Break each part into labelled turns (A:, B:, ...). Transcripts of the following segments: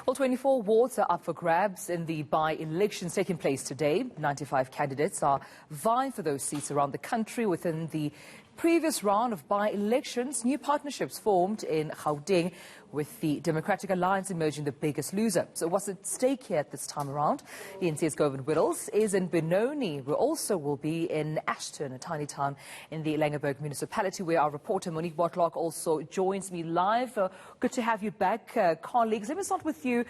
A: Well, 24 wards are up for grabs in the by-elections taking place today. 95 candidates are vying for those seats around the country. Within the previous round of by-elections, new partnerships formed in Gauteng, with the Democratic Alliance emerging the biggest loser. So what's at stake here at this time around? eNCA's GOVAN Whittles is in Benoni. We also will be in Ashton, a tiny town in the Langeberg municipality, where our reporter Monique Botlock also joins me live. Good to have you back, colleagues. Let me start with you,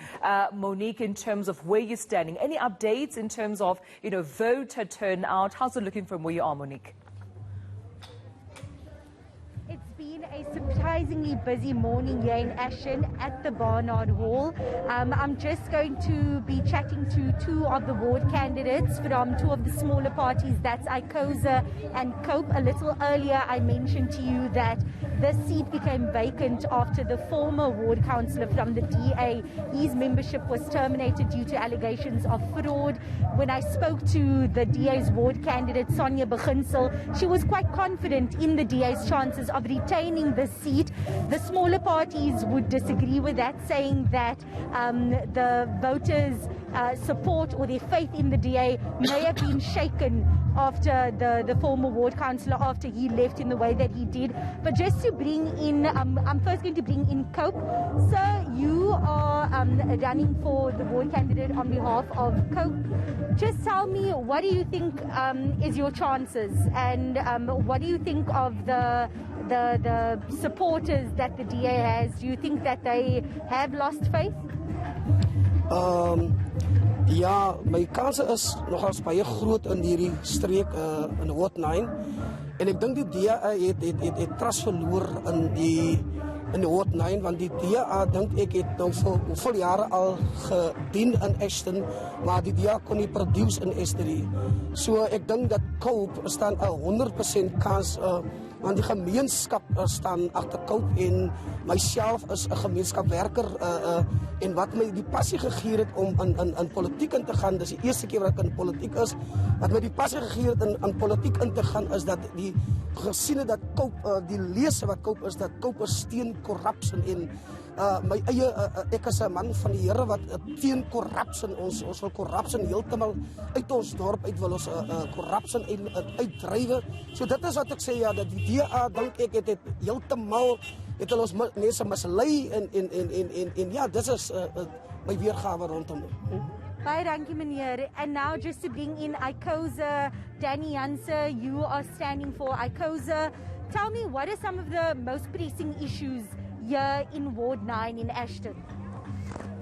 A: Monique, in terms of where you're standing. Any updates in terms of, voter turnout? How's it looking from where you are, Monique?
B: It's been a surprisingly busy morning here in Ashton at the Barnard Hall. I'm just going to be chatting to two of the ward candidates from two of the smaller parties, that's COSA and COPE. A little earlier I mentioned to you that this seat became vacant after the former ward councillor from the DA, his membership was terminated due to allegations of fraud. When I spoke to the DA's ward candidate, Sonia Beginsel, she was quite confident in the DA's chances of retaining the seat. The smaller parties would disagree with that, saying that the voters' support or their faith in the DA may have been shaken after the former ward councillor, after he left in the way that he did. But just to bring in, I'm first going to bring in Cope. Sir, you are running for the ward candidate on behalf of Cope. Just tell me, what do you think is your chances, and what do you think of the supporters that the DA has? Do you think that they have lost faith?
C: Ja, my kanse is nogals baie groot in hierdie streek in Ward 9. En ek dink die DA het trust verloor in Ward 9, want die DA dink ek het nou vir hoeveel jare al gedien in Ashton, maar die DA kon nie produce in Ashton nie. So ek dink dat COPE staan 100% kans, want die gemeenskap staan agter COPE en myself is 'n gemeenskapwerker en wat my die passie gegee het om in politiek in te gaan. Dis die eerste keer wat ek in politiek is. Wat my die passie gegee het in politiek in te gaan is dat die gesien het dat COPE die lese wat COPE is, dat COPE steun corruption en my eie ek is 'n man van die Here wat teen corruption, ons wil corruption heeltemal uit ons dorp uit, wil ons corruption uitdrywe. So dit is wat ek sê, ja, dat die DA dink ek het heeltemal het hulle ons mense mislei en ja, dis is my weergawe rondom.
B: Baie dankie, meneer. And now just to bring in COSA, Danny JANSE, you are standing for COSA. Tell me, what are some of the most pressing issues here in Ward 9 in Ashton?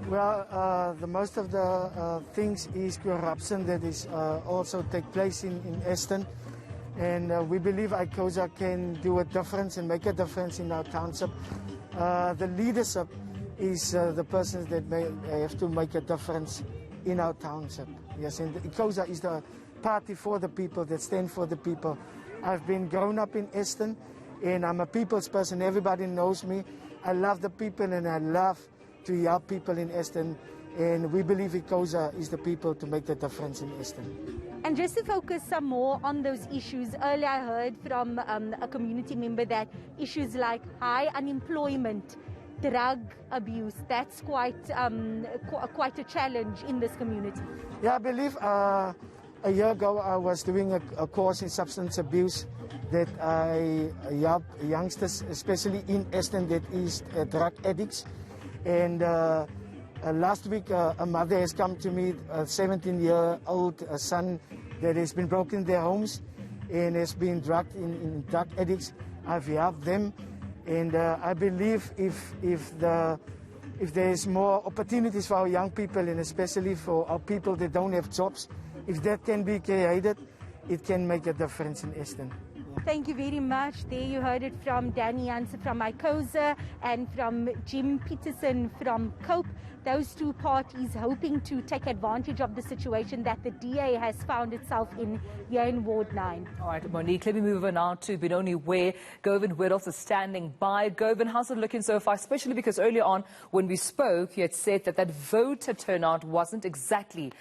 D: Well, the most of the things is corruption that is also take place in Ashton. And we believe COSA can do a difference and make a difference in our township. The leadership is the persons that have to make a difference in our township. Yes, and COSA is the party for the people, that stand for the people. I've been grown up in Ashton, and I'm a people's person. Everybody knows me. I love the people, and I love to help people in Ashton. And we believe COSA is the people to make the difference in Ashton.
B: And just to focus some more on those issues, earlier I heard from a community member that issues like high unemployment, drug abuse, that's quite a challenge in this community.
D: Yeah, I believe a year ago I was doing a course in substance abuse that I help youngsters, especially in Ashton, that is drug addicts. And last week a mother has come to me, a 17-year-old son that has been broken in their homes and has been drugged in drug addicts. I've helped them. And I believe if there is more opportunities for our young people, and especially for our people that don't have jobs, if that can be created, it can make a difference in Ashton.
B: Thank you very much. There you heard it from Danny JANSE from COSA and from Jim PIETERSEN from COPE. Those two parties hoping to take advantage of the situation that the DA has found itself in here in Ward 9.
A: All right, Monique, let me move on now to Benoni, where GOVAN Whittles is standing by. GOVAN, how's it looking so far? Especially because earlier on when we spoke, you had said that voter turnout wasn't exactly,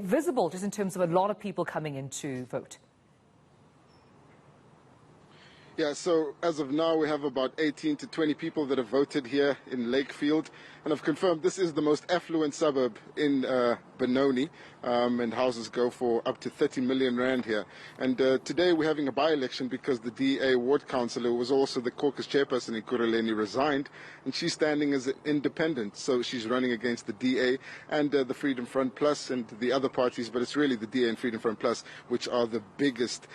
A: visible, just in terms of a lot of people coming in to vote.
E: Yeah, so as of now, we have about 18 to 20 people that have voted here in Lakefield. And I've confirmed this is the most affluent suburb in Benoni, and houses go for up to 30 million rand here. And today we're having a by-election because the DA ward councillor, who was also the caucus chairperson in Kuruleni, resigned, and she's standing as an independent. So she's running against the DA and the Freedom Front Plus and the other parties, but it's really the DA and Freedom Front Plus which are the biggest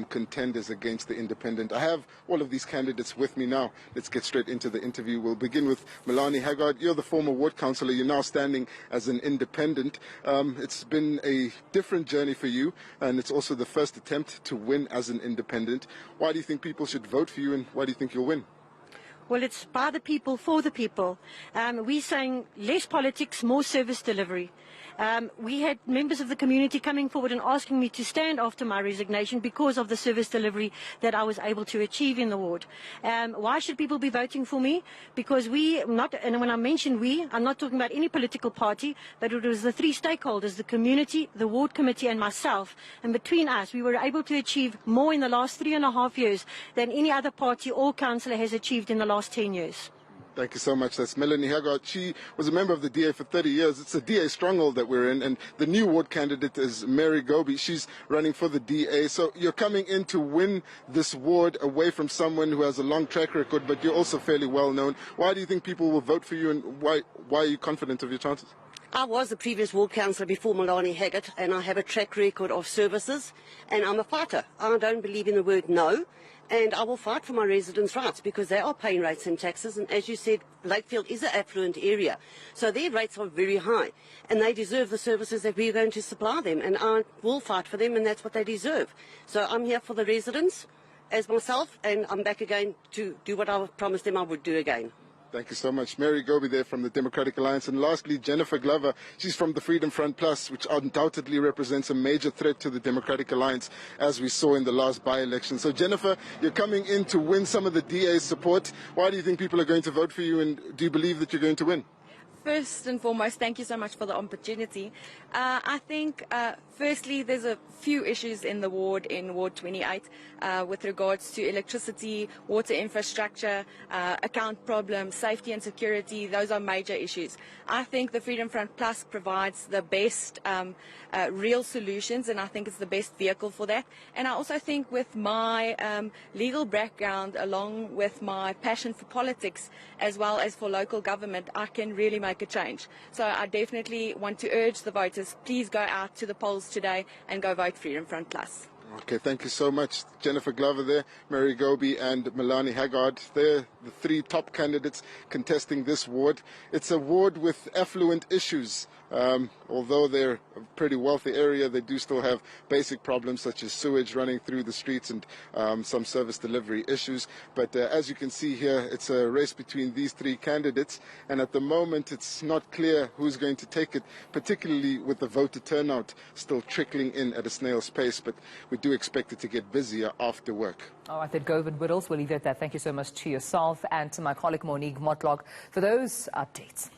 E: contenders against the independent. I have all of these candidates with me now. Let's get straight into the interview. We'll begin with Melanie Haggard. You're the former ward councillor. You're now standing as an independent. It's been a different journey for you, and it's also the first attempt to win as an independent. Why do you think people should vote for you, and why do you think you'll win?
F: Well, it's by the people, for the people. We're saying less politics, more service delivery. We had members of the community coming forward and asking me to stand after my resignation because of the service delivery that I was able to achieve in the ward. Why should people be voting for me? Because and when I mention we, I'm not talking about any political party, but it was the three stakeholders, the community, the ward committee and myself. And between us, we were able to achieve more in the last 3.5 years than any other party or councillor has achieved in the last 10 years.
E: Thank you so much. That's Melanie Haggard. She was a member of the DA for 30 years. It's a DA stronghold that we're in, and the new ward candidate is Mary Gobi. She's running for the DA. So you're coming in to win this ward away from someone who has a long track record, but you're also fairly well known. Why do you think people will vote for you, and why are you confident of your chances?
G: I was the previous ward councillor before Melanie Haggard, and I have a track record of services, and I'm a fighter. I don't believe in the word no. And I will fight for my residents' rights because they are paying rates and taxes. And as you said, Lakefield is an affluent area. So their rates are very high. And they deserve the services that we're going to supply them. And I will fight for them, and that's what they deserve. So I'm here for the residents as myself, and I'm back again to do what I promised them I would do again.
E: Thank you so much. Mary Gobi there from the Democratic Alliance. And lastly, Jennifer Glover. She's from the Freedom Front Plus, which undoubtedly represents a major threat to the Democratic Alliance, as we saw in the last by-election. So, Jennifer, you're coming in to win some of the DA's support. Why do you think people are going to vote for you, and do you believe that you're going to win?
H: First and foremost, thank you so much for the opportunity. I think, firstly, there's a few issues in the ward, in Ward 28, with regards to electricity, water infrastructure, account problems, safety and security. Those are major issues. I think the Freedom Front Plus provides the best real solutions, and I think it's the best vehicle for that. And I also think with my legal background, along with my passion for politics, as well as for local government, I can really make a change. So I definitely want to urge the voters, please go out to the polls today and go vote Freedom Front Plus.
E: Okay, thank you so much. Jennifer Glover there, Mary Gobi and Melanie Haggard. They're the three top candidates contesting this ward. It's a ward with affluent issues. Although they're a pretty wealthy area, they do still have basic problems such as sewage running through the streets and some service delivery issues. But as you can see here, it's a race between these three candidates, and at the moment it's not clear who's going to take it, particularly with the voter turnout still trickling in at a snail's pace. But we do expect it to get busier after work.
A: All right, then, Govan, WHITTLES, we'll leave it at that. Thank you so much to yourself and to my colleague Monique Motlock for those updates.